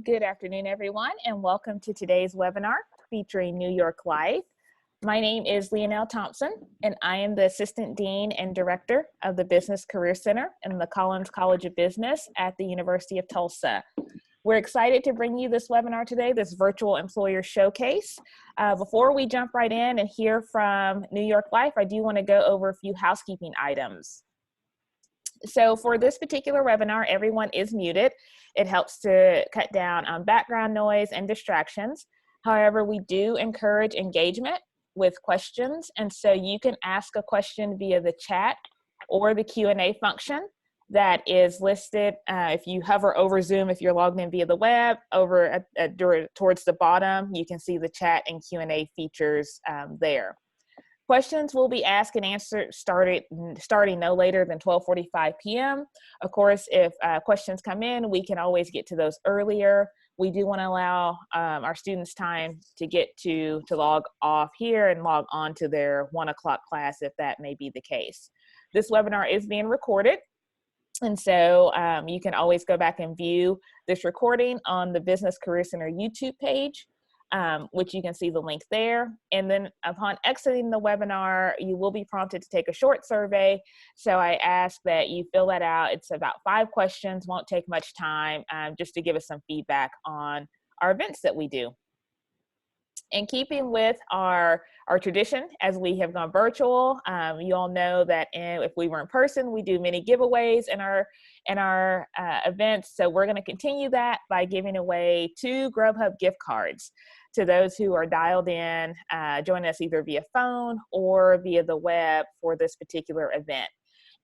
Good afternoon, everyone, and welcome to today's webinar featuring New York Life. My name is Leonelle Thompson, and I am the Assistant Dean and Director of the Business Career Center in the Collins College of Business at the University of Tulsa. We're excited to bring you this webinar today, this virtual employer showcase. Before we jump right in and hear from New York Life, I do want to go over a few housekeeping items. So for this particular webinar, everyone is muted. It helps to cut down on background noise and distractions. However, we do encourage engagement with questions, and so you can ask a question via the chat or the Q&A function that is listed. If you hover over Zoom, if you're logged in via the web, towards the bottom, you can see the chat and Q&A features there. Questions will be asked and answered starting no later than 12:45 p.m. Of course, if questions come in, we can always get to those earlier. We do want to allow our students time to get to log off here and log on to their 1 o'clock class if that may be the case. This webinar is being recorded, and so you can always go back and view this recording on the Business Career Center YouTube page. Which you can see the link there. And then upon exiting the webinar, you will be prompted to take a short survey. So I ask that you fill that out. It's about 5 questions, won't take much time, just to give us some feedback on our events that we do. In keeping with our tradition, as we have gone virtual, you all know that if we were in person, we do many giveaways in our events. So we're going to continue that by giving away 2 Grubhub gift cards to those who are dialed in, join us either via phone or via the web for this particular event.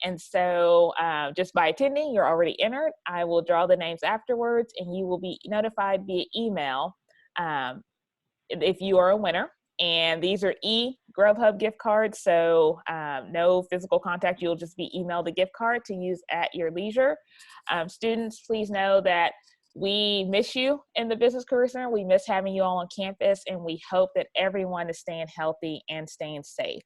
And so just by attending, you're already entered. I will draw the names afterwards, and you will be notified via email if you are a winner. And these are Grubhub gift cards, so no physical contact. You'll just be emailed a gift card to use at your leisure. Students, please know that we miss you in the Business Career Center. We miss having you all on campus, and we hope that everyone is staying healthy and staying safe.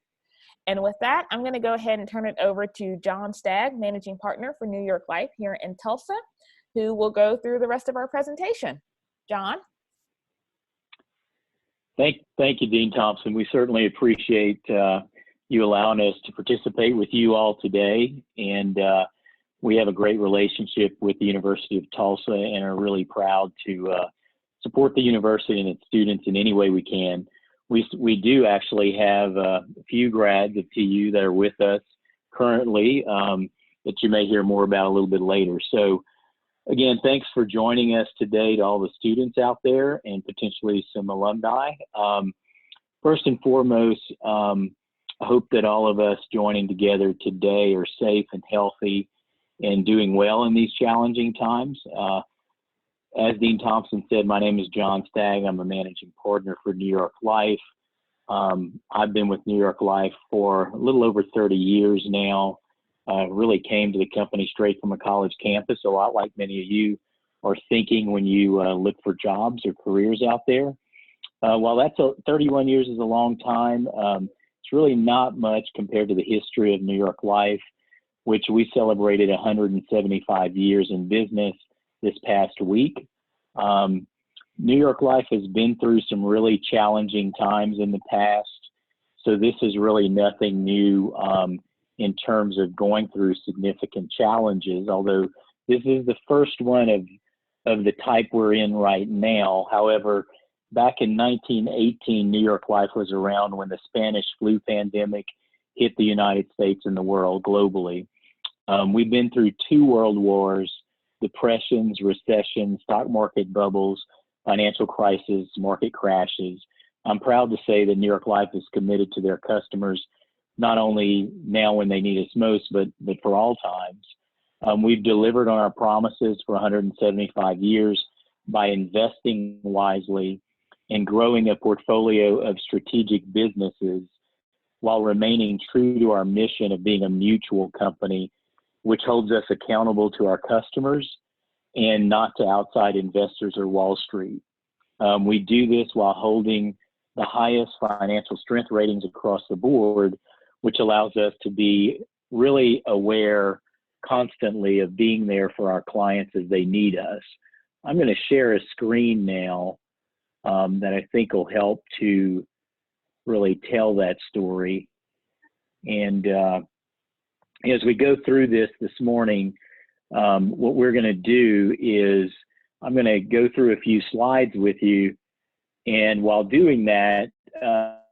And with that, I'm going to go ahead and turn it over to John Stagg, Managing Partner for New York Life here in Tulsa, who will go through the rest of our presentation. John? Thank you, Dean Thompson. We certainly appreciate you allowing us to participate with you all today. And we have a great relationship with the University of Tulsa and are really proud to support the university and its students in any way we can. We do actually have a few grads of TU that are with us currently that you may hear more about a little bit later. So again, thanks for joining us today to all the students out there and potentially some alumni. First and foremost, I hope that all of us joining together today are safe and healthy and doing well in these challenging times. As Dean Thompson said, my name is John Stagg. I'm a managing partner for New York Life. I've been with New York Life for a little over 30 years now. Really came to the company straight from a college campus, a lot like many of you are thinking when you look for jobs or careers out there. While 31 years is a long time, it's really not much compared to the history of New York Life, which we celebrated 175 years in business this past week. New York Life has been through some really challenging times in the past, so this is really nothing new in terms of going through significant challenges, although this is the first one of the type we're in right now. However, back in 1918, New York Life was around when the Spanish flu pandemic hit the United States and the world globally. We've been through 2 world wars, depressions, recessions, stock market bubbles, financial crisis, market crashes. I'm proud to say that New York Life is committed to their customers, not only now when they need us most, but for all times. We've delivered on our promises for 175 years by investing wisely and growing a portfolio of strategic businesses while remaining true to our mission of being a mutual company, which holds us accountable to our customers and not to outside investors or Wall Street. We do this while holding the highest financial strength ratings across the board, which allows us to be really aware constantly of being there for our clients as they need us. I'm going to share a screen now that I think will help to really tell that story. And as we go through this morning, what we're going to do is I'm going to go through a few slides with you. And while doing that,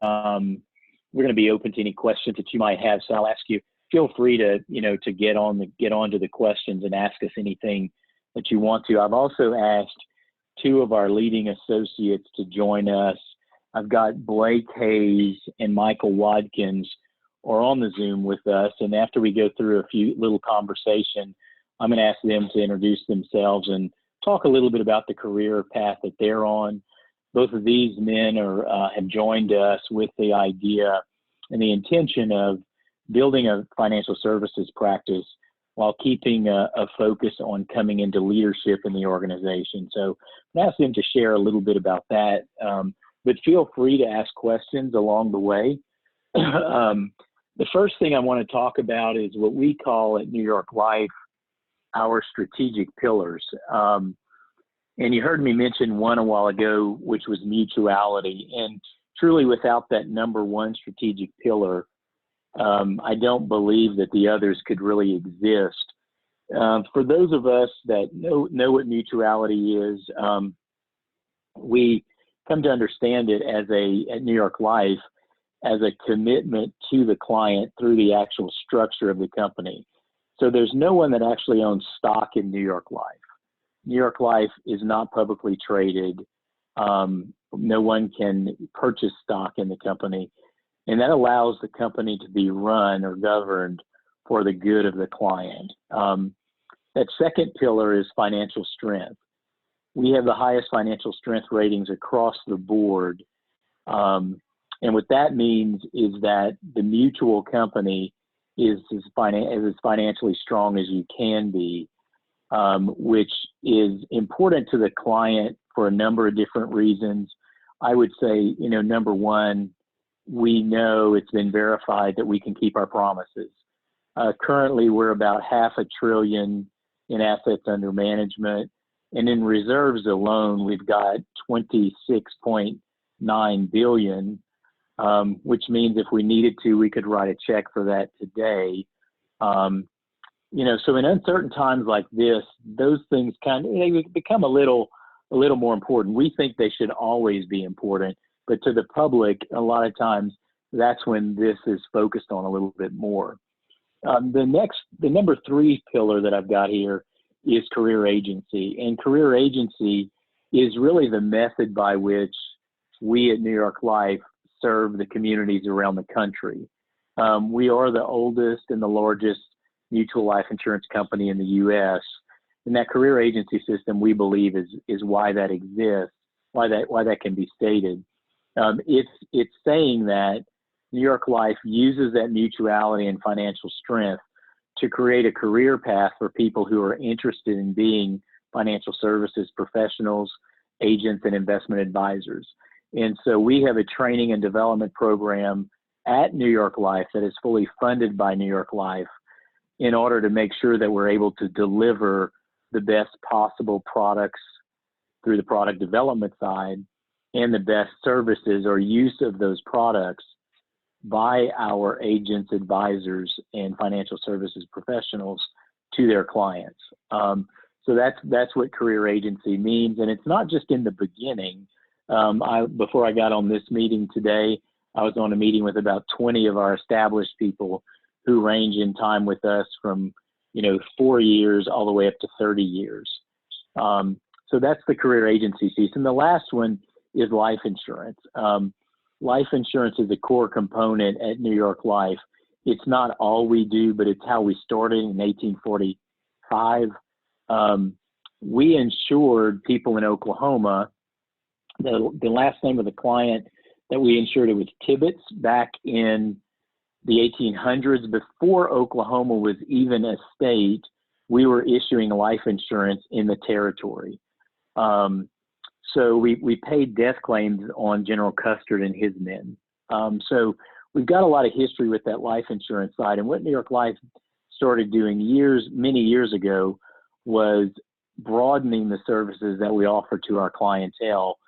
we're going to be open to any questions that you might have. So I'll ask you, feel free to, to get on to the questions and ask us anything that you want to. I've also asked two of our leading associates to join us. I've got Blake Hayes and Michael Watkins are on the Zoom with us. And after we go through a few little conversation, I'm going to ask them to introduce themselves and talk a little bit about the career path that they're on. Both of these men have joined us with the idea and the intention of building a financial services practice while keeping a focus on coming into leadership in the organization. So I'm asking them to share a little bit about that, but feel free to ask questions along the way. The first thing I want to talk about is what we call at New York Life our strategic pillars. And you heard me mention one a while ago, which was mutuality. And truly without that number one strategic pillar, I don't believe that the others could really exist. For those of us that know what mutuality is, we come to understand it as at New York Life as a commitment to the client through the actual structure of the company. So there's no one that actually owns stock in New York Life. New York Life is not publicly traded. No one can purchase stock in the company. And that allows the company to be run or governed for the good of the client. That second pillar is financial strength. We have the highest financial strength ratings across the board. And what that means is that the mutual company is as financially strong as you can be, which is important to the client for a number of different reasons. I would say, number one, we know it's been verified that we can keep our promises. Currently, we're about $500 billion in assets under management, and in reserves alone, we've got $26.9 billion, which means if we needed to, we could write a check for that today. So in uncertain times like this, those things they become a little more important. We think they should always be important, but to the public, a lot of times that's when this is focused on a little bit more. The number three pillar that I've got here is career agency, and career agency is really the method by which we at New York Life serve the communities around the country. We are the oldest and the largest mutual life insurance company in the U.S. And that career agency system, we believe, is why that exists, why that can be stated. It's saying that New York Life uses that mutuality and financial strength to create a career path for people who are interested in being financial services professionals, agents, and investment advisors. And so we have a training and development program at New York Life that is fully funded by New York Life in order to make sure that we're able to deliver the best possible products through the product development side and the best services or use of those products by our agents, advisors, and financial services professionals to their clients. So that's what career agency means. And it's not just in the beginning. Before I got on this meeting today, I was on a meeting with about 20 of our established people who range in time with us from 4 years all the way up to 30 years. So that's the career agency piece. And the last one is life insurance. Life insurance is a core component at New York Life. It's not all we do, but it's how we started in 1845. We insured people in Oklahoma. The last name of the client that we insured, it was Tibbetts, back in the 1800s. Before Oklahoma was even a state, we were issuing life insurance in the territory. So we paid death claims on General Custer and his men. So we've got a lot of history with that life insurance side. And what New York Life started doing many years ago was broadening the services that we offer to our clientele.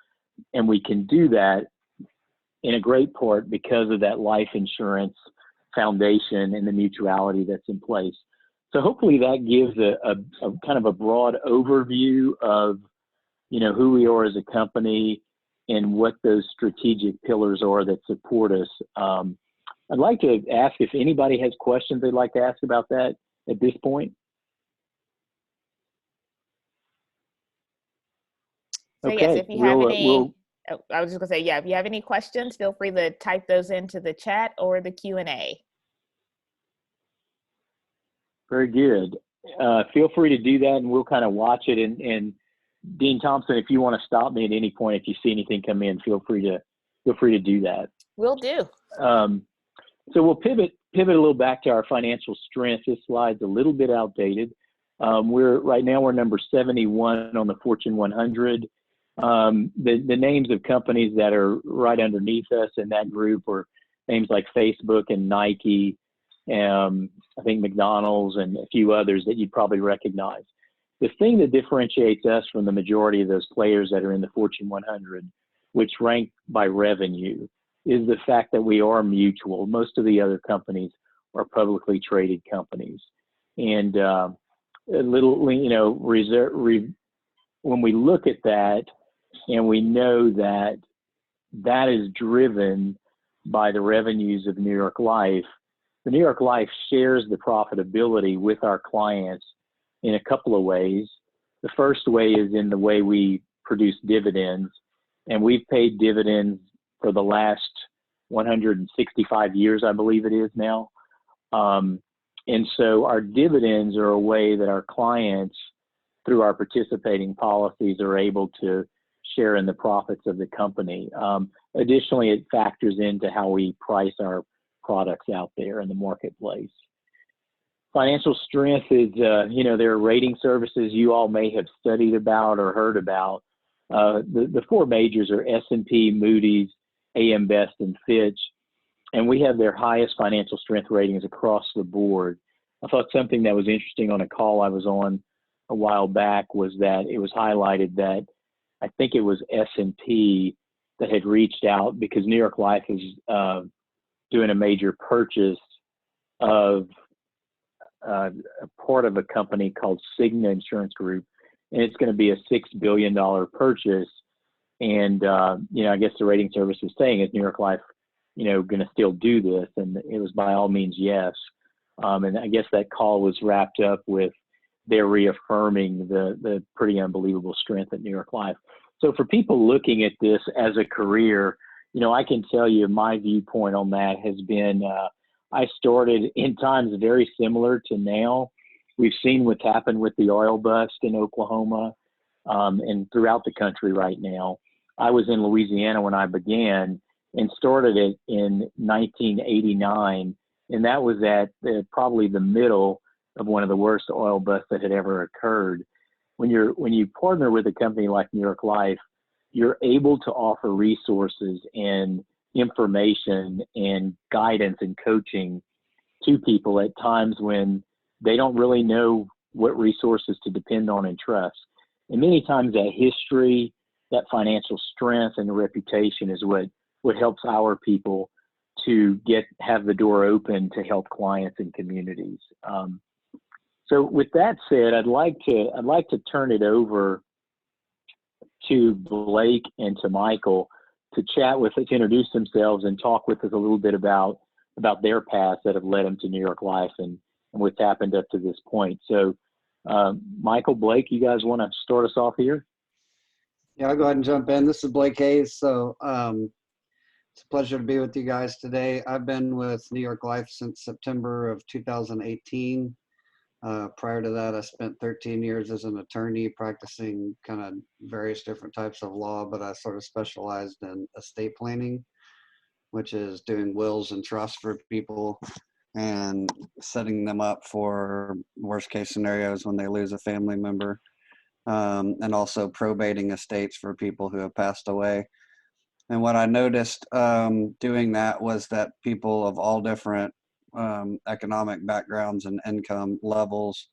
And we can do that in a great part because of that life insurance foundation and the mutuality that's in place. So hopefully that gives a kind of a broad overview of, who we are as a company and what those strategic pillars are that support us. I'd like to ask if anybody has questions they'd like to ask about that at this point. So Okay. yes, if you have any, I was just gonna say, yeah, if you have any questions, feel free to type those into the chat or the Q&A. Very good. Feel free to do that, and we'll kind of watch it. And Dean Thompson, if you want to stop me at any point, if you see anything come in, feel free to do that. Will do. So we'll pivot a little back to our financial strength. This slide's a little bit outdated. Right now we're number 71 on the Fortune 100. The names of companies that are right underneath us in that group are names like Facebook and Nike, I think McDonald's and a few others that you'd probably recognize. The thing that differentiates us from the majority of those players that are in the Fortune 100, which rank by revenue, is the fact that we are mutual. Most of the other companies are publicly traded companies. And a little, when we look at that, and we know that that is driven by the revenues of New York Life, the New York Life shares the profitability with our clients in a couple of ways. The first way is in the way we produce dividends, and we've paid dividends for the last 165 years, I believe it is now. And so our dividends are a way that our clients, through our participating policies, are able to share in the profits of the company. Additionally, it factors into how we price our products out there in the marketplace. Financial strength is, there are rating services you all may have studied about or heard about. The four majors are S&P, Moody's, AM Best, and Fitch. And we have their highest financial strength ratings across the board. I thought something that was interesting on a call I was on a while back was that it was highlighted that I think it was S&P that had reached out because New York Life is doing a major purchase of a part of a company called Cigna Insurance Group, and it's going to be a $6 billion purchase. And I guess the rating service is saying, is New York Life, going to still do this? And it was by all means yes. And I guess that call was wrapped up with their reaffirming the pretty unbelievable strength at New York Life. So for people looking at this as a career, I can tell you my viewpoint on that has been, I started in times very similar to now. We've seen what's happened with the oil bust in Oklahoma and throughout the country right now. I was in Louisiana when I began and started it in 1989, and that was at probably the middle of one of the worst oil busts that had ever occurred. When you partner with a company like New York Life, you're able to offer resources and information and guidance and coaching to people at times when they don't really know what resources to depend on and trust. And many times that history, that financial strength and the reputation is what helps our people to have the door open to help clients and communities. So with that said, I'd like to turn it over to Blake and to Michael to chat with us, to introduce themselves and talk with us a little bit about their paths that have led them to New York Life and what's happened up to this point. So Michael, Blake, you guys want to start us off here? Yeah, I'll go ahead and jump in. This is Blake Hayes. So it's a pleasure to be with you guys today. I've been with New York Life since September of 2018. Prior to that, I spent 13 years as an attorney practicing kind of various different types of law, but I sort of specialized in estate planning, which is doing wills and trusts for people and setting them up for worst case scenarios when they lose a family member, and also probating estates for people who have passed away. And what I noticed doing that was that people of all different economic backgrounds and income levels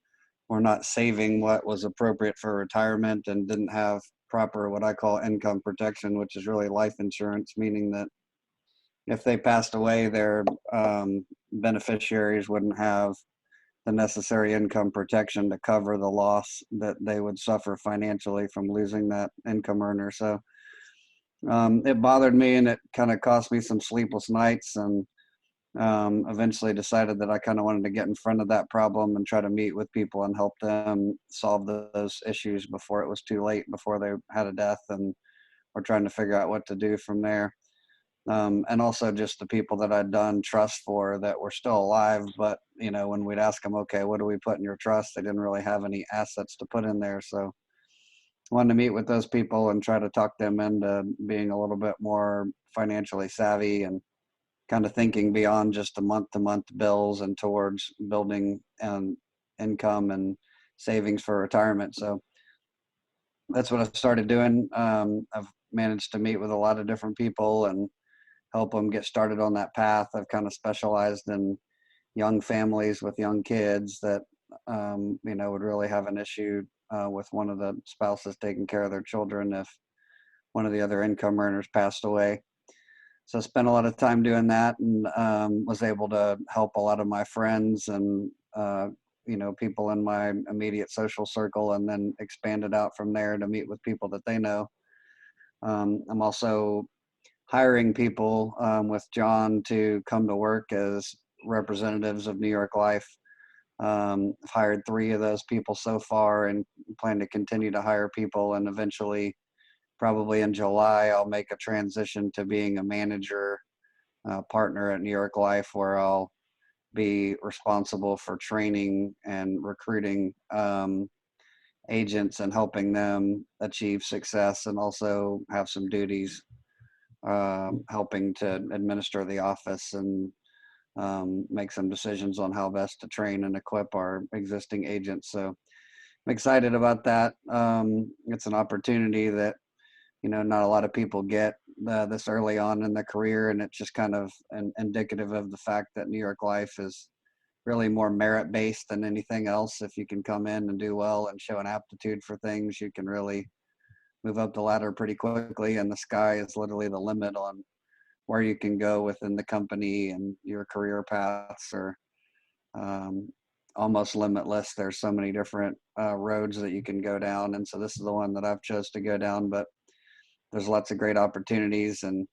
were not saving what was appropriate for retirement and didn't have proper what I call income protection, which is really life insurance, meaning that if they passed away, their beneficiaries wouldn't have the necessary income protection to cover the loss that they would suffer financially from losing that income earner. So it bothered me, and it kind of cost me some sleepless nights, and eventually decided that I kind of wanted to get in front of that problem and try to meet with people and help them solve those issues before it was too late, before they had a death and were trying to figure out what to do from there. And also just the people that I'd done trust for that were still alive, but when we'd ask them, okay, what do we put in your trust? They didn't really have any assets to put in there. So I wanted to meet with those people and try to talk them into being a little bit more financially savvy and kind of thinking beyond just the month-to-month bills and towards building income and savings for retirement. So that's what I started doing. I've managed to meet with a lot of different people and help them get started on that path. I've kind of specialized in young families with young kids that, would really have an issue with one of the spouses taking care of their children if one of the other income earners passed away. So I spent a lot of time doing that, and was able to help a lot of my friends and, people in my immediate social circle, and then expanded out from there to meet with people that they know. I'm also hiring people with John to come to work as representatives of New York Life. I've hired 3 of those people so far and plan to continue to hire people, and eventually, probably in July, I'll make a transition to being a manager partner at New York Life, where I'll be responsible for training and recruiting agents and helping them achieve success, and also have some duties helping to administer the office and make some decisions on how best to train and equip our existing agents. So I'm excited about that. It's an opportunity that not a lot of people get this early on in their career, and it's just kind of indicative of the fact that New York Life is really more merit-based than anything else. If you can come in and do well and show an aptitude for things, you can really move up the ladder pretty quickly, and the sky is literally the limit on where you can go within the company, and your career paths are almost limitless. There's so many different roads that you can go down, and so this is the one that I've chose to go down, but there's lots of great opportunities. And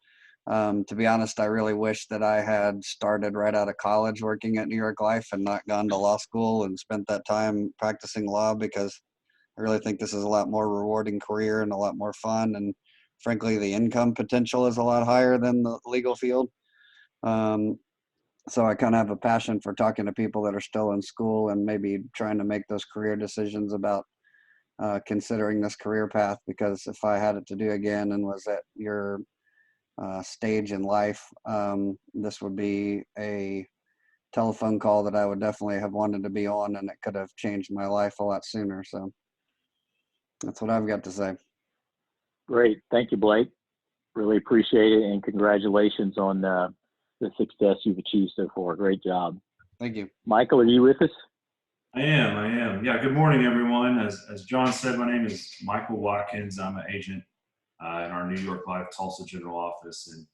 to be honest, I really wish that I had started right out of college working at New York Life and not gone to law school and spent that time practicing law, because I really think this is a lot more rewarding career and a lot more fun. And frankly, the income potential is a lot higher than the legal field. So I kind of have a passion for talking to people that are still in school and maybe trying to make those career decisions about considering this career path, because if I had it to do again and was at your stage in life, this would be a telephone call that I would definitely have wanted to be on, and it could have changed my life a lot sooner. So that's what I've got to say. Great. Thank you, Blake. Really appreciate it, and congratulations on the success you've achieved so far. Great job. Thank you. Michael, are you with us? I am. Yeah, good morning, everyone. As John said, my name is Michael Watkins. I'm an agent in our New York Life Tulsa General Office. And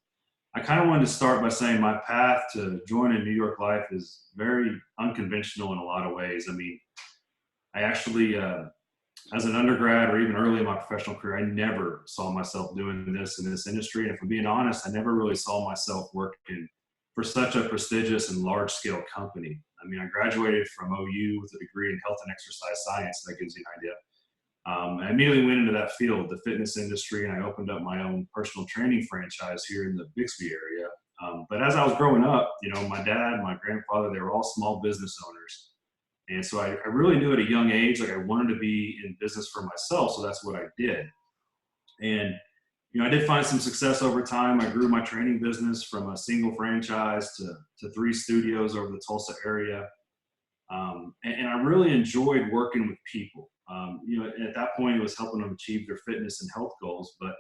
I kind of wanted to start by saying my path to joining New York Life is very unconventional in a lot of ways. I mean, I actually, as an undergrad or even early in my professional career, I never saw myself doing this in this industry. And if I'm being honest, I never really saw myself working for such a prestigious and large-scale company. I mean, I graduated from OU with a degree in health and exercise science. That gives you an idea. I immediately went into that field, the fitness industry, and I opened up my own personal training franchise here in the Bixby area. But as I was growing up, my dad, my grandfather, they were all small business owners. And so I really knew at a young age, like I wanted to be in business for myself. So that's what I did. And I did find some success over time. I grew my training business from a single franchise to 3 studios over the Tulsa area. And I really enjoyed working with people. At that point, it was helping them achieve their fitness and health goals. But,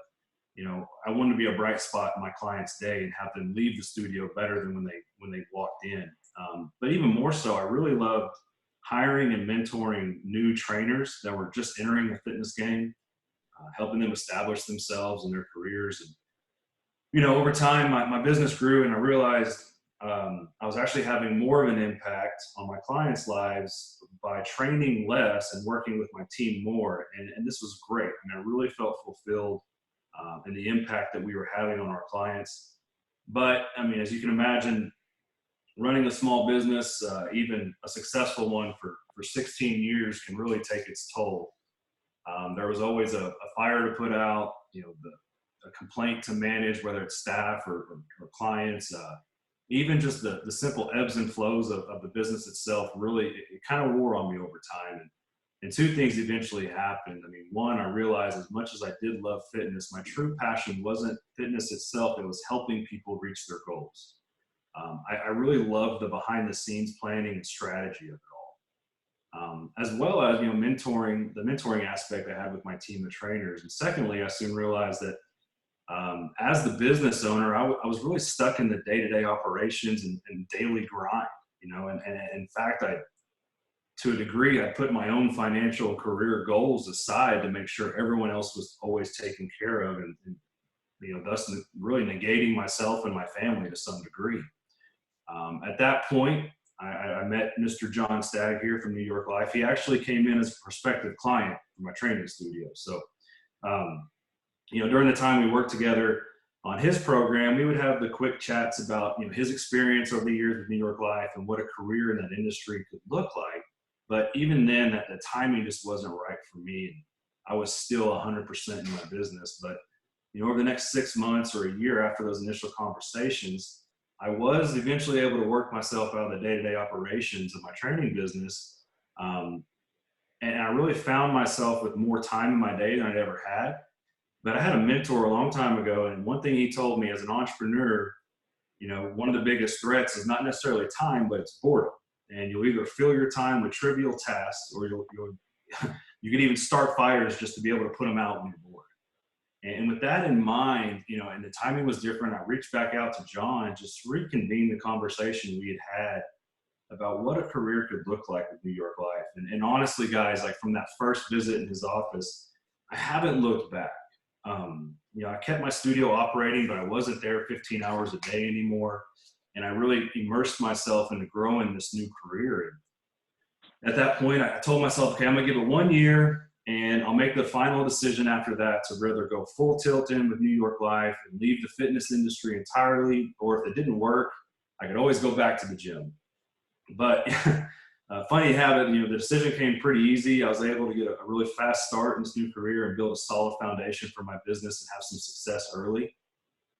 I wanted to be a bright spot in my client's day and have them leave the studio better than when they walked in. But even more so, I really loved hiring and mentoring new trainers that were just entering the fitness game, helping them establish themselves in their careers. And, over time, my business grew, and I realized I was actually having more of an impact on my clients' lives by training less and working with my team more. And this was great. I mean, I really felt fulfilled in the impact that we were having on our clients. But I mean, as you can imagine, running a small business, even a successful one for 16 years, can really take its toll. There was always a fire to put out, a complaint to manage, whether it's staff or clients. Even just the simple ebbs and flows of the business itself, really, it kind of wore on me over time. And two things eventually happened. I mean, one, I realized as much as I did love fitness, my true passion wasn't fitness itself, it was helping people reach their goals. I really loved the behind the scenes planning and strategy of it all. As well as, the mentoring aspect I had with my team of trainers. And secondly, I soon realized that as the business owner, I was really stuck in the day-to-day operations and daily grind, and in fact, to a degree, I put my own financial career goals aside to make sure everyone else was always taken care of, and thus really negating myself and my family to some degree. At that point, I met Mr. John Stagg here from New York Life. He actually came in as a prospective client for my training studio. So, during the time we worked together on his program, we would have the quick chats about, his experience over the years with New York Life and what a career in that industry could look like. But even then, the timing just wasn't right for me. And I was still 100% in my business. But, over the next 6 months or a year after those initial conversations, I was eventually able to work myself out of the day-to-day operations of my training business. And I really found myself with more time in my day than I'd ever had. But I had a mentor a long time ago, and one thing he told me as an entrepreneur, one of the biggest threats is not necessarily time, but it's boredom. And you'll either fill your time with trivial tasks, or you can even start fires just to be able to put them out when you're bored. And with that in mind, and the timing was different, I reached back out to John and just reconvened the conversation we had about what a career could look like with New York Life. And honestly, guys, like from that first visit in his office, I haven't looked back. I kept my studio operating, but I wasn't there 15 hours a day anymore. And I really immersed myself into growing this new career. And at that point, I told myself, okay, I'm gonna give it 1 year, and I'll make the final decision after that to rather go full tilt in with New York Life and leave the fitness industry entirely, or if it didn't work, I could always go back to the gym. But funny habit, the decision came pretty easy. I was able to get a really fast start in this new career and build a solid foundation for my business and have some success early.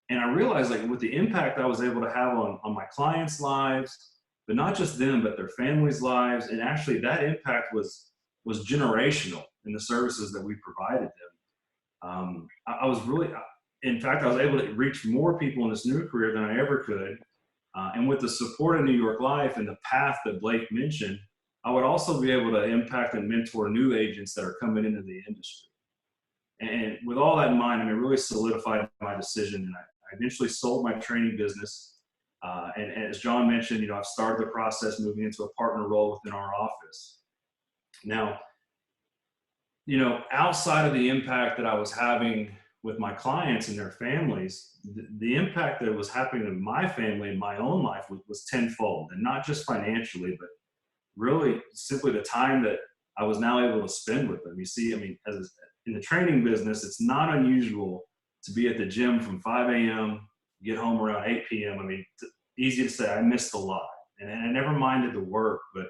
And I realized, like, with the impact I was able to have on my clients' lives, but not just them, but their families' lives, and actually that impact was generational in the services that we provided them. I was really, in fact, I was able to reach more people in this new career than I ever could. And with the support of New York Life and the path that Blake mentioned, I would also be able to impact and mentor new agents that are coming into the industry. And with all that in mind, it really solidified my decision. And I eventually sold my training business. And as John mentioned, I've started the process moving into a partner role within our office. Now, outside of the impact that I was having with my clients and their families, the impact that was happening in my family and my own life was tenfold, and not just financially, but really simply the time that I was now able to spend with them. You see, as in the training business, it's not unusual to be at the gym from 5 a.m., get home around 8 p.m. Easy to say, I missed a lot, and I never minded the work, but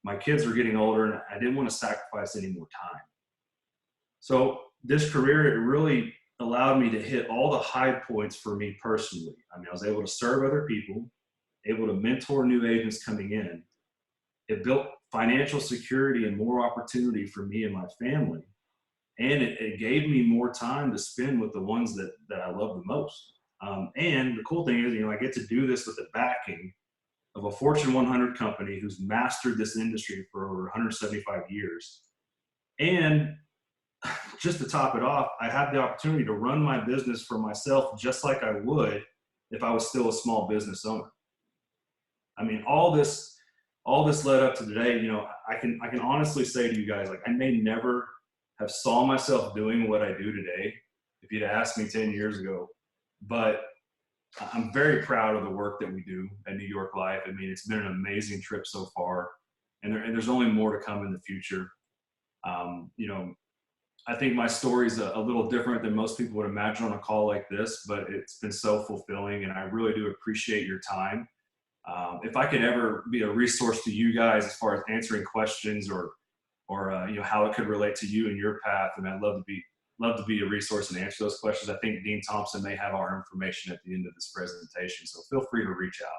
my kids were getting older and I didn't want to sacrifice any more time. So this career, it really allowed me to hit all the high points for me personally. I was able to serve other people, able to mentor new agents coming in. It built financial security and more opportunity for me and my family. And it gave me more time to spend with the ones that I love the most. And the cool thing is, I get to do this with the backing of a Fortune 100 company who's mastered this industry for over 175 years. And just to top it off, I have the opportunity to run my business for myself just like I would if I was still a small business owner. All this all this led up to today. You know, I can honestly say to you guys, like, I may never have saw myself doing what I do today if you'd asked me 10 years ago. But I'm very proud of the work that we do at New York Life. I mean, it's been an amazing trip so far, and there's only more to come in the future. You know, I think my story is a little different than most people would imagine on a call like this, but it's been so fulfilling, and I really do appreciate your time. If I could ever be a resource to you guys as far as answering questions or you know, how it could relate to you and your path, and I'd love to be a resource and answer those questions. I think Dean Thompson may have our information at the end of this presentation, so feel free to reach out.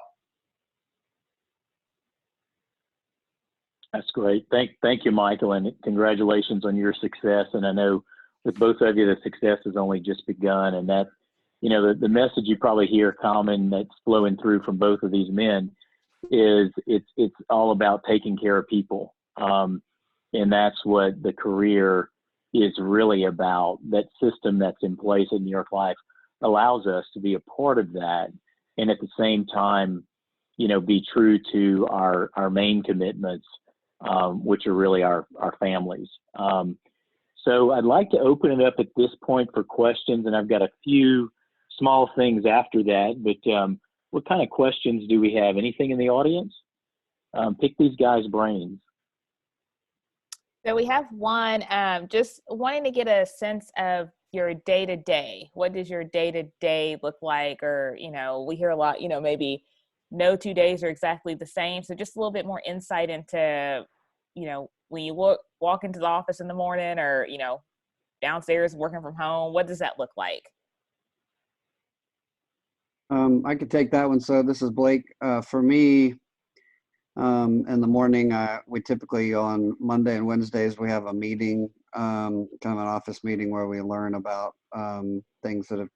That's great. Thank you, Michael, and congratulations on your success. And I know with both of you, the success has only just begun. And that, you know, the message you probably hear common that's flowing through from both of these men is it's all about taking care of people. And that's what the career is really about. That system that's in place in New York Life allows us to be a part of that, and at the same time, you know, be true to our main commitments, which are really our families. So I'd like to open it up at this point for questions, and I've got a few small things after that, but what kind of questions do we have? Anything in the audience? Pick these guys' brains. So we have one, just wanting to get a sense of your day-to-day. What does your day-to-day look like? Or, you know, we hear a lot, you know, maybe no 2 days are exactly the same. So just a little bit more insight into, you know, when you walk into the office in the morning, or, you know, downstairs working from home, what does that look like? I could take that one. So this is Blake. For me, in the morning, we typically on Monday and Wednesdays, we have a meeting, kind of an office meeting where we learn about things that have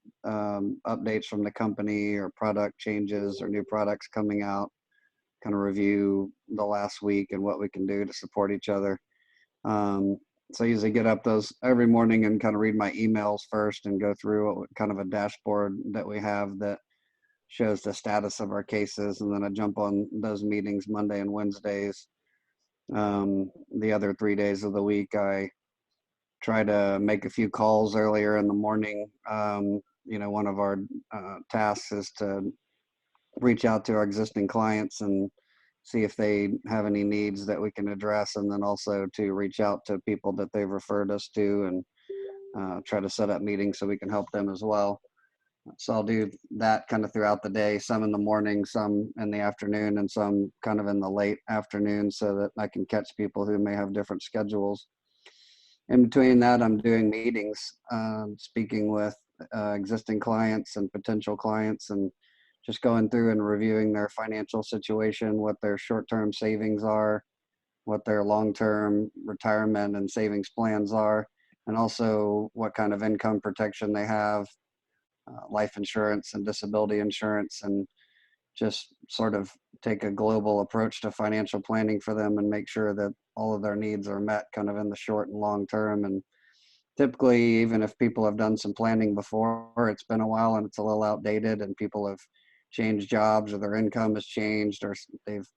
updates from the company or product changes or new products coming out, kind of review the last week and what we can do to support each other. So I usually get up those every morning and kind of read my emails first and go through kind of a dashboard that we have that shows the status of our cases, and then I jump on those meetings Monday and Wednesdays. The other 3 days of the week, I try to make a few calls earlier in the morning. You know, one of our tasks is to reach out to our existing clients and see if they have any needs that we can address, and then also to reach out to people that they've referred us to and try to set up meetings so we can help them as well. So I'll do that kind of throughout the day, some in the morning, some in the afternoon, and some kind of in the late afternoon, so that I can catch people who may have different schedules. In between that, I'm doing meetings, speaking with existing clients and potential clients, and just going through and reviewing their financial situation, what their short-term savings are, what their long-term retirement and savings plans are, and also what kind of income protection they have, life insurance and disability insurance, and just sort of take a global approach to financial planning for them and make sure that all of their needs are met kind of in the short and long term. And typically, even if people have done some planning before, it's been a while and it's a little outdated, and people have changed jobs, or their income has changed, or they've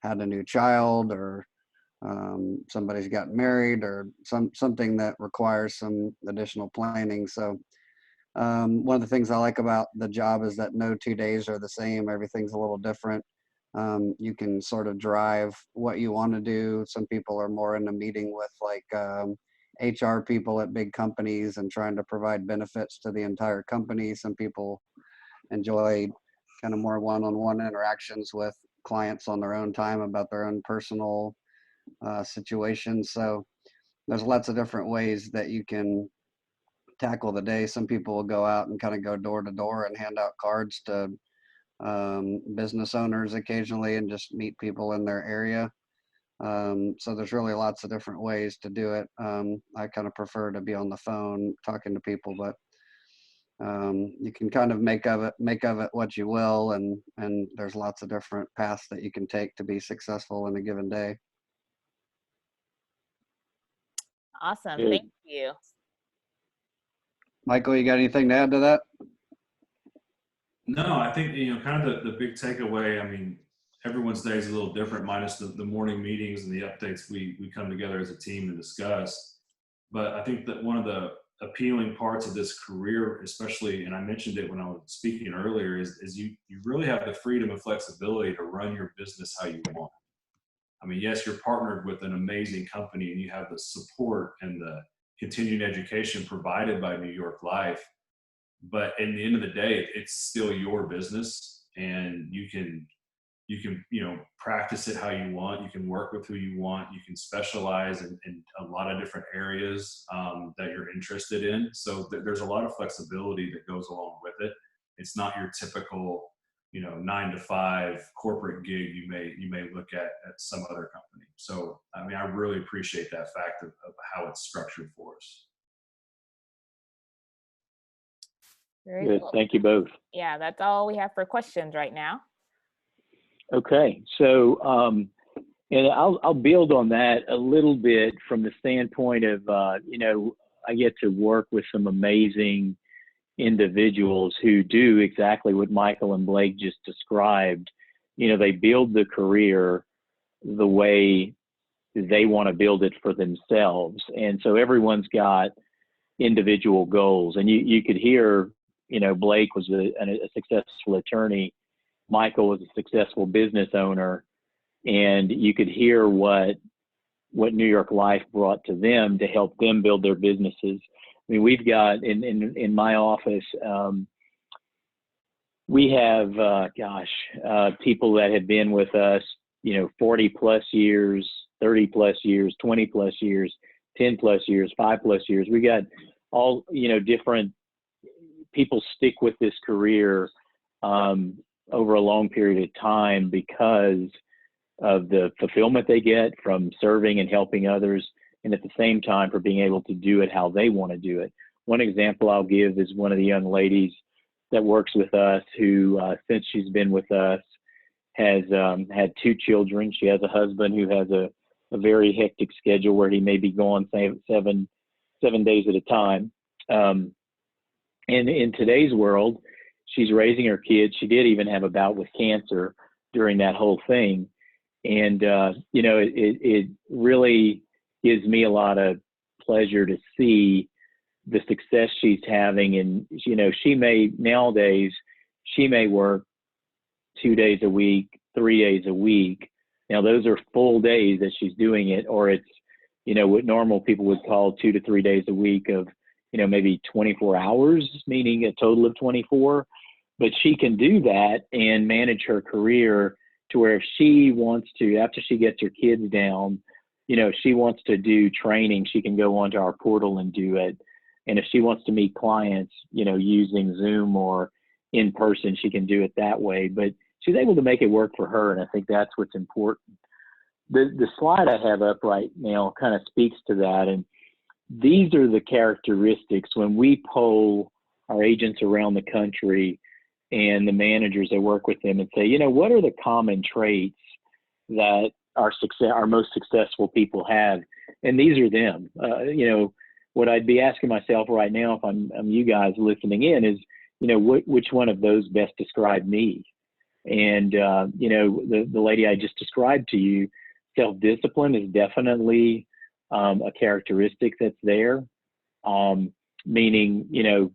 had a new child, or somebody's gotten married, or something that requires some additional planning. So one of the things I like about the job is that no 2 days are the same. Everything's a little different. You can sort of drive what you want to do. Some people are more in a meeting with like HR people at big companies and trying to provide benefits to the entire company. Some people enjoy kind of more one-on-one interactions with clients on their own time about their own personal situations. So there's lots of different ways that you can tackle the day. Some people will go out and kind of go door to door and hand out cards to business owners occasionally and just meet people in their area. So there's really lots of different ways to do it. I kind of prefer to be on the phone talking to people, but you can kind of make of it what you will, and there's lots of different paths that you can take to be successful in a given day. Awesome. Good. Thank you. Michael, you got anything to add to that? No, I think, you know, kind of the big takeaway, I mean, everyone's day is a little different, minus the morning meetings and the updates we come together as a team and discuss. But I think that one of the appealing parts of this career, especially, and I mentioned it when I was speaking earlier, is you really have the freedom and flexibility to run your business how you want. I mean, yes, you're partnered with an amazing company and you have the support and the continuing education provided by New York Life, but at the end of the day, it's still your business, and you can practice it how you want. You can work with who you want. You can specialize in a lot of different areas that you're interested in. So there's a lot of flexibility that goes along with it. It's not your typical 9 to 5 corporate gig you may look at some other company. So I mean, I really appreciate that fact of how it's structured for us. Very Good. cool. Thank you both. Yeah, that's all we have for questions right now. Okay, so and I'll build on that a little bit from the standpoint of I get to work with some amazing individuals who do exactly what Michael and Blake just described. They build the career the way they want to build it for themselves, and so everyone's got individual goals. And you could hear, Blake was a successful attorney. Michael was a successful business owner, and you could hear what New York Life brought to them to help them build their businesses. I mean, we've got in my office, we have people that have been with us, 40 plus years, 30 plus years, 20 plus years, 10 plus years, 5 plus years. We got all different people stick with this career over a long period of time because of the fulfillment they get from serving and helping others, and at the same time for being able to do it how they want to do it. One example I'll give is one of the young ladies that works with us who, since she's been with us, has had 2 children. She has a husband who has a very hectic schedule where he may be gone 7 days at a time. And in today's world, she's raising her kids. She did even have a bout with cancer during that whole thing. And, it really gives me a lot of pleasure to see the success she's having. And, nowadays, she may work 2 days a week, 3 days a week. Now, those are full days that she's doing it, or it's, what normal people would call 2 to 3 days a week of, maybe 24 hours, meaning a total of 24. But she can do that and manage her career to where if she wants to, after she gets her kids down, if she wants to do training, she can go onto our portal and do it. And if she wants to meet clients, using Zoom or in person, she can do it that way. But she's able to make it work for her, and I think that's what's important. The slide I have up right now kind of speaks to that, and these are the characteristics when we poll our agents around the country and the managers that work with them and say, what are the common traits that our most successful people have? And these are them. What I'd be asking myself right now, if I'm you guys listening in, is, which one of those best describe me? And, the lady I just described to you, self-discipline is definitely a characteristic that's there, meaning,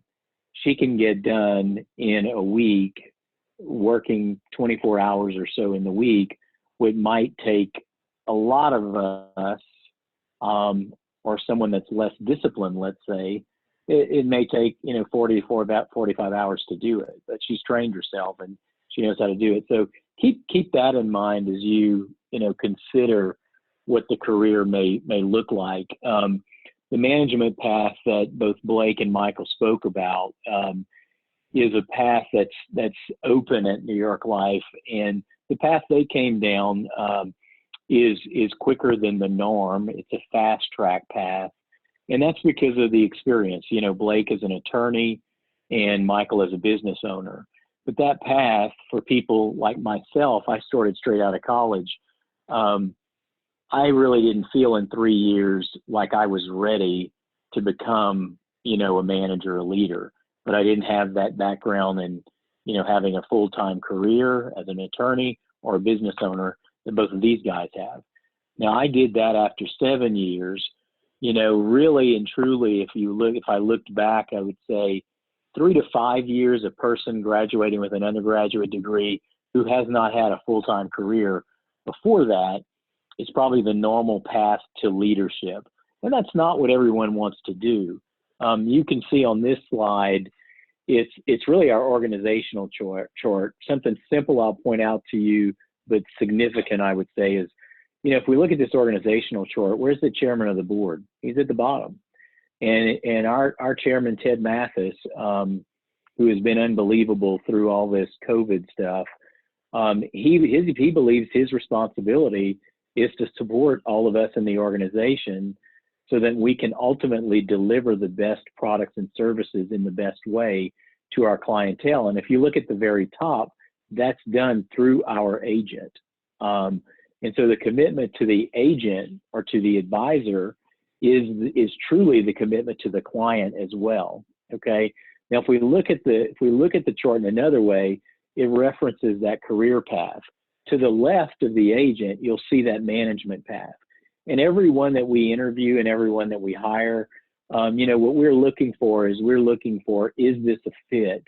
she can get done in a week, working 24 hours or so in the week, what might take a lot of us, or someone that's less disciplined, let's say, it may take, about 45 hours to do it, but she's trained herself and she knows how to do it. So keep that in mind as you, consider what the career may look like. The management path that both Blake and Michael spoke about is a path that's open at New York Life, and the path they came down is quicker than the norm. It's a fast track path, and that's because of the experience. Blake is an attorney, and Michael is a business owner. But that path for people like myself, I started straight out of college. I really didn't feel in 3 years like I was ready to become, a manager, a leader, but I didn't have that background in, having a full-time career as an attorney or a business owner that both of these guys have. Now, I did that after 7 years. You know, really and truly, if I looked back, I would say 3 to 5 years, a person graduating with an undergraduate degree who has not had a full-time career before that is probably the normal path to leadership. And that's not what everyone wants to do. You can see on this slide, it's really our organizational chart. Something simple I'll point out to you, but significant, I would say, is, you know, if we look at this organizational chart, where's the chairman of the board? He's at the bottom. And our chairman, Ted Mathis, who has been unbelievable through all this COVID stuff, he believes his responsibility is to support all of us in the organization so that we can ultimately deliver the best products and services in the best way to our clientele. And if you look at the very top, that's done through our agent. And so the commitment to the agent or to the advisor is truly the commitment to the client as well. Okay. Now, if we look at the chart in another way, it references that career path. To the left of the agent, you'll see that management path. And everyone that we interview and everyone that we hire, you know, what we're looking for is this a fit?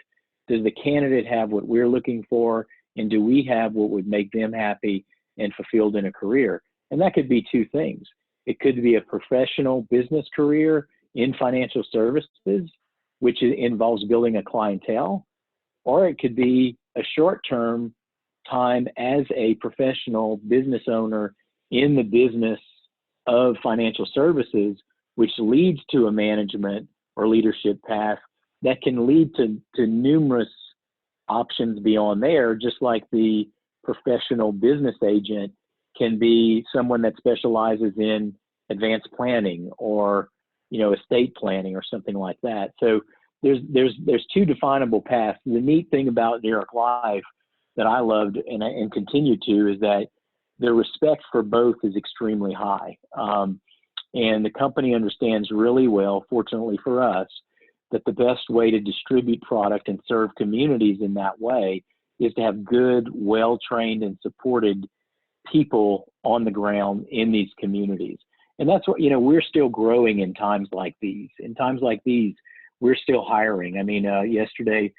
Does the candidate have what we're looking for? And do we have what would make them happy and fulfilled in a career? And that could be two things. It could be a professional business career in financial services, which involves building a clientele, or it could be a short-term time as a professional business owner in the business of financial services, which leads to a management or leadership path that can lead to numerous options beyond there, just like the professional business agent can be someone that specializes in advanced planning or, you know, estate planning or something like that. So there's two definable paths. The neat thing about New York Life that I loved and continue to is that the respect for both is extremely high. And the company understands really well, fortunately for us, that the best way to distribute product and serve communities in that way is to have good, well-trained and supported people on the ground in these communities. And that's what, you know, we're still growing in times like these. In times like these, we're still hiring. I mean, yesterday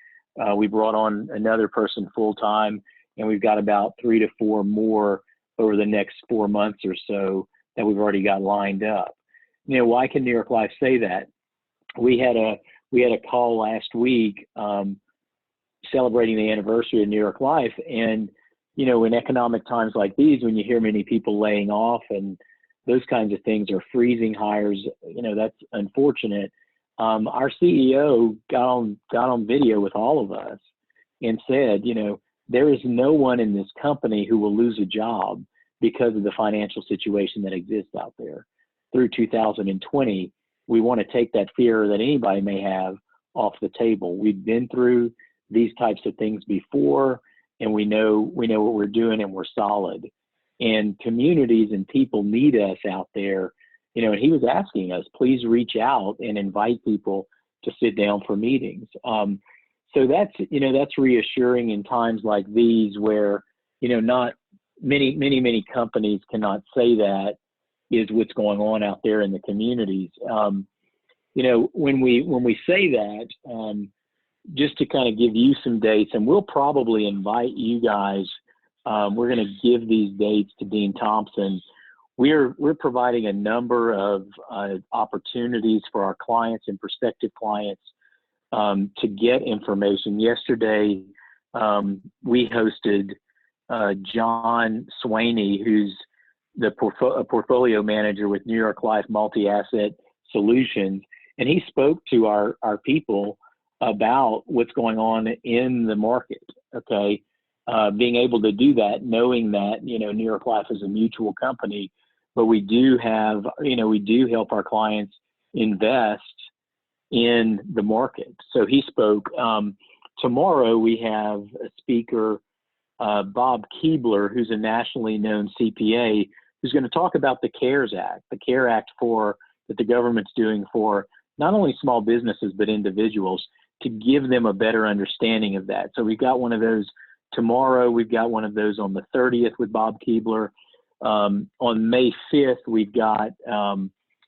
we brought on another person full-time, and we've got about 3 to 4 more over the next 4 months or so that we've already got lined up. You know, why can New York Life say that? We had a call last week celebrating the anniversary of New York Life, and you know, in economic times like these, when you hear many people laying off and those kinds of things, or freezing hires, you know, that's unfortunate. Our CEO got on video with all of us and said, you know, there is no one in this company who will lose a job because of the financial situation that exists out there. Through 2020, we want to take that fear that anybody may have off the table. We've been through these types of things before, and we know what we're doing, and we're solid. And communities and people need us out there, you know, and he was asking us, please reach out and invite people to sit down for meetings. So that's reassuring in times like these where, you know, not many companies cannot say that is what's going on out there in the communities. You know, when we say that, just to kind of give you some dates, and we'll probably invite you guys, we're going to give these dates to Dean Thompson. We're providing a number of opportunities for our clients and prospective clients to get information. Yesterday, we hosted John Swaney, who's the portfolio manager with New York Life Multi-Asset Solutions, and he spoke to our people about what's going on in the market. Okay, being able to do that, knowing that, you know, New York Life is a mutual company, but we do help our clients invest in the market. So he spoke. Tomorrow we have a speaker, Bob Keebler, who's a nationally known CPA, who's going to talk about the CARES Act, the CARE Act that the government's doing for not only small businesses, but individuals, to give them a better understanding of that. So we've got one of those Tomorrow, we've got one of those on the 30th with Bob Keebler. On May 5th, we've got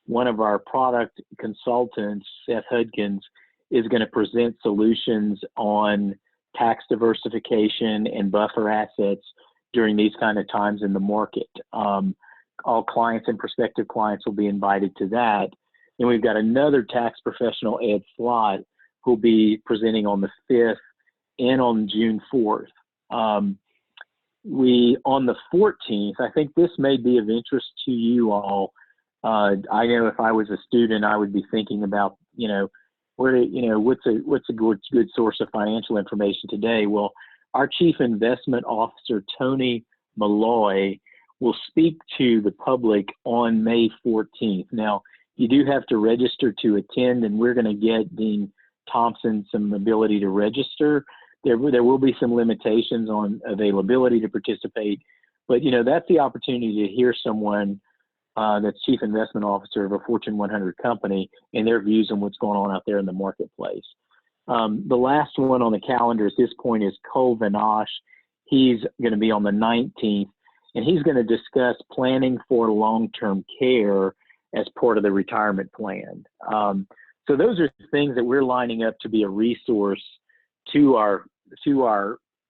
one of our product consultants, Seth Hudkins, is going to present solutions on tax diversification and buffer assets during these kind of times in the market. All clients and prospective clients will be invited to that. And we've got another tax professional, Ed Slott, who'll be presenting on the 5th and on June 4th. On the 14th, I think this may be of interest to you all. I know if I was a student, I would be thinking about, what's a good source of financial information today? Well, our Chief Investment Officer, Tony Malloy, will speak to the public on May 14th. Now, you do have to register to attend, and we're going to get Dean Thompson some ability to register. There will be some limitations on availability to participate, but that's the opportunity to hear someone that's Chief Investment Officer of a Fortune 100 company and their views on what's going on out there in the marketplace. The last one on the calendar at this point is Cole Vanash. He's going to be on the 19th, and he's going to discuss planning for long-term care as part of the retirement plan. So those are things that we're lining up to be a resource to our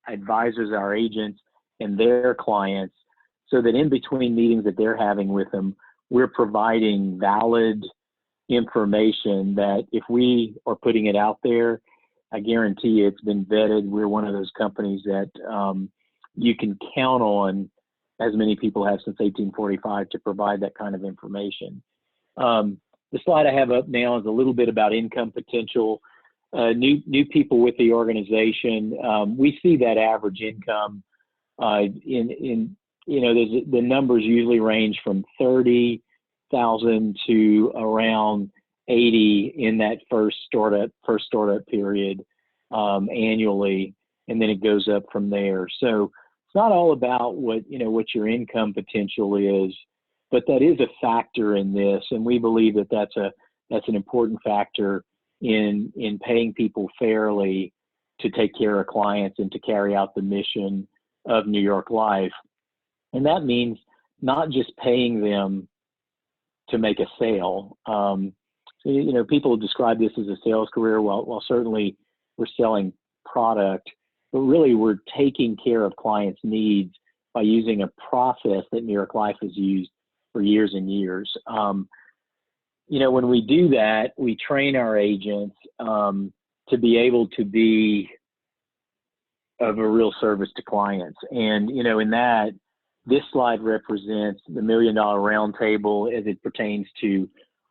advisors, our agents, and their clients, so that in between meetings that they're having with them, we're providing valid information that if we are putting it out there, I guarantee you it's been vetted. We're one of those companies that you can count on, as many people have since 1845, to provide that kind of information. The slide I have up now is a little bit about income potential. New people with the organization, we see that average income the numbers usually range from 30,000 to around 80 in that first startup period annually, and then it goes up from there. So it's not all about what your income potential is, but that is a factor in this, and we believe that that's an important factor in paying people fairly to take care of clients and to carry out the mission of New York Life. And that means not just paying them to make a sale. People describe this as a sales career. Well, certainly we're selling product, but really we're taking care of clients' needs by using a process that New York Life has used for years and years. When we do that, we train our agents to be able to be of a real service to clients. And, in that, this slide represents the $1 Million Roundtable as it pertains to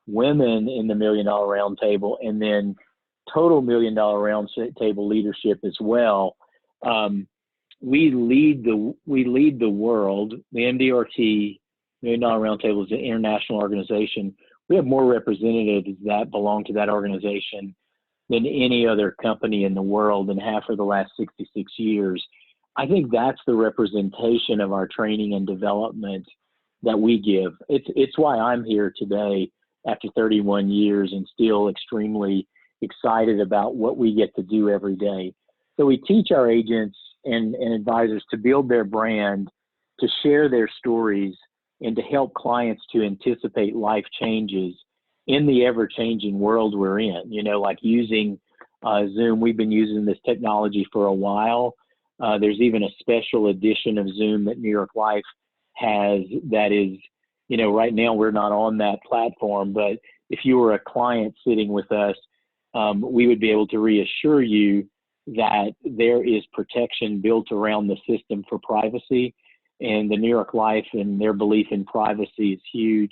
women in the $1 Million Roundtable, and then total $1 Million Roundtable leadership as well. We lead the world. The MDRT, $1 Million Roundtable, is an international organization. We have more representatives that belong to that organization than any other company in the world, and have for the last 66 years. I think that's the representation of our training and development that we give. It's why I'm here today after 31 years and still extremely excited about what we get to do every day. So we teach our agents and advisors to build their brand, to share their stories, and to help clients to anticipate life changes in the ever-changing world we're in. Like using Zoom. We've been using this technology for a while. There's even a special edition of Zoom that New York Life has that is, right now we're not on that platform, but if you were a client sitting with us, we would be able to reassure you that there is protection built around the system for privacy. And the New York Life and their belief in privacy is huge.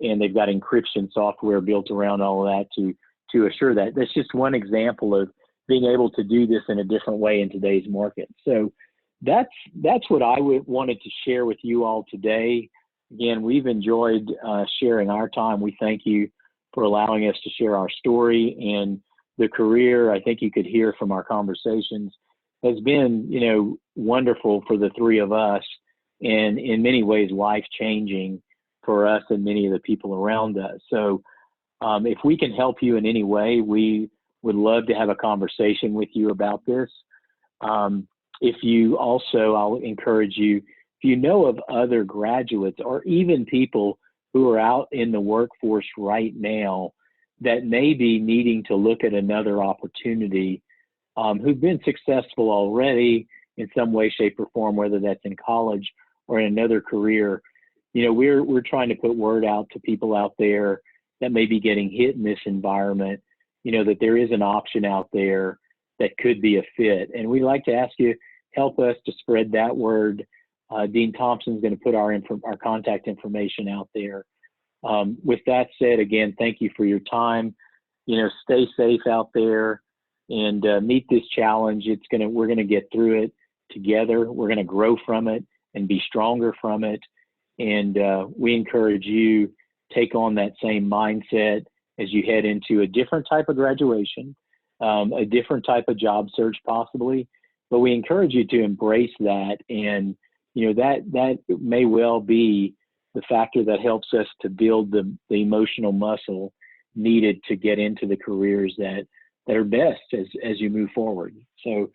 And they've got encryption software built around all of that to assure that. That's just one example of being able to do this in a different way in today's market. So that's what I wanted to share with you all today. Again, we've enjoyed sharing our time. We thank you for allowing us to share our story, and the career, I think you could hear from our conversations, has been, wonderful for the three of us, and in many ways life-changing for us and many of the people around us. So if we can help you in any way, we would love to have a conversation with you about this. if you also, I'll encourage you, if you know of other graduates or even people who are out in the workforce right now that may be needing to look at another opportunity, who've been successful already in some way, shape, or form, whether that's in college or in another career, you know, we're trying to put word out to people out there that may be getting hit in this environment, you know, that there is an option out there that could be a fit. And we'd like to ask you, help us to spread that word. Dean Thompson's going to put our contact information out there. With that said, again, thank you for your time. You know, stay safe out there and meet this challenge. We're going to get through it together. We're going to grow from it and be stronger from it. And we encourage you take on that same mindset as you head into a different type of graduation, a different type of job search possibly. But we encourage you to embrace that, and you know that may well be the factor that helps us to build the emotional muscle needed to get into the careers that are best as you move forward. So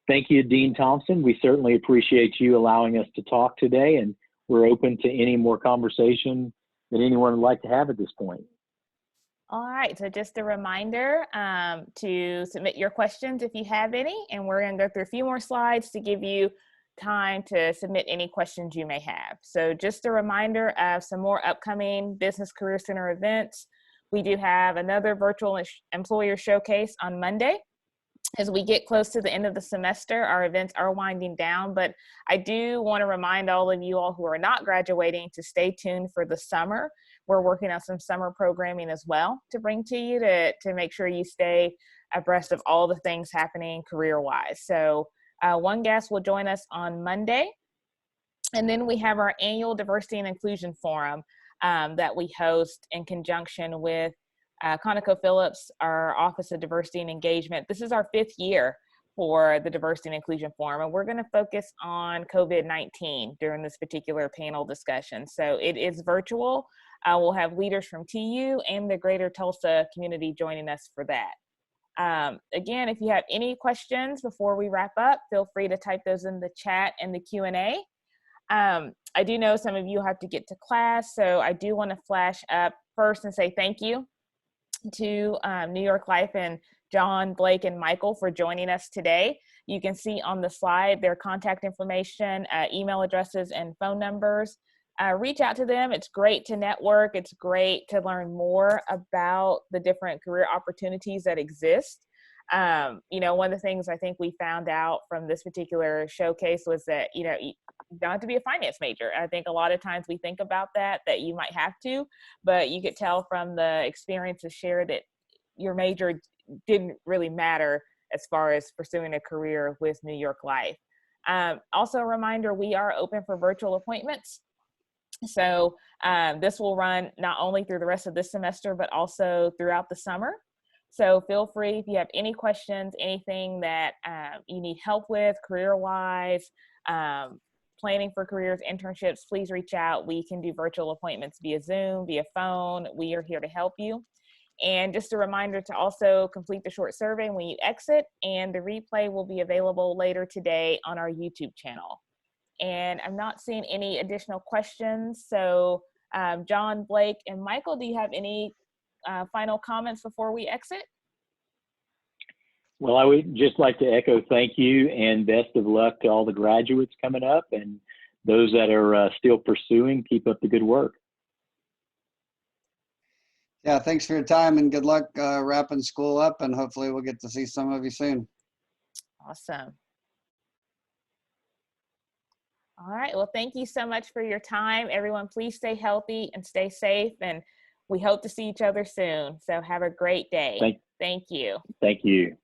thank you, Dean Thompson. We certainly appreciate you allowing us to talk today, and we're open to any more conversation that anyone would like to have at this point. All right, so just a reminder to submit your questions if you have any, and we're going to go through a few more slides to give you time to submit any questions you may have. So just a reminder of some more upcoming Business Career Center events. We do have another virtual employer showcase on Monday. As we get close to the end of the semester, our events are winding down, but I do want to remind all of you all who are not graduating to stay tuned for the summer. We're working on some summer programming as well to bring to you to make sure you stay abreast of all the things happening career-wise. So one guest will join us on Monday, and then we have our annual Diversity and Inclusion Forum that we host in conjunction with ConocoPhillips, our Office of Diversity and Engagement. This is our 5th year for the Diversity and Inclusion Forum, and we're going to focus on COVID-19 during this particular panel discussion. So it is virtual. We'll have leaders from TU and the greater Tulsa community joining us for that. Again, if you have any questions before we wrap up, feel free to type those in the chat and the Q&A. I do know some of you have to get to class, so I do want to flash up first and say thank you to New York Life and John, Blake, and Michael for joining us today. You can see on the slide their contact information, email addresses, and phone numbers. Reach out to them. It's great to network. It's great to learn more about the different career opportunities that exist. You know, one of the things I think we found out from this particular showcase was that, you know, you don't have to be a finance major. I think a lot of times we think about that you might have to, but you could tell from the experiences shared that your major didn't really matter as far as pursuing a career with New York Life. Also a reminder, we are open for virtual appointments. So this will run not only through the rest of this semester, but also throughout the summer. So feel free if you have any questions, anything that you need help with career-wise, planning for careers, internships, please reach out. We can do virtual appointments via Zoom, via phone. We are here to help you. And just a reminder to also complete the short survey when you exit, and the replay will be available later today on our YouTube channel. And I'm not seeing any additional questions. So John, Blake, and Michael, do you have any final comments before we exit? Well, I would just like to echo thank you and best of luck to all the graduates coming up, and those that are still pursuing, keep up the good work. Yeah, thanks for your time and good luck wrapping school up, and hopefully we'll get to see some of you soon. Awesome. All right, well, thank you so much for your time. Everyone, please stay healthy and stay safe, and we hope to see each other soon. So have a great day. Thank you. Thank you.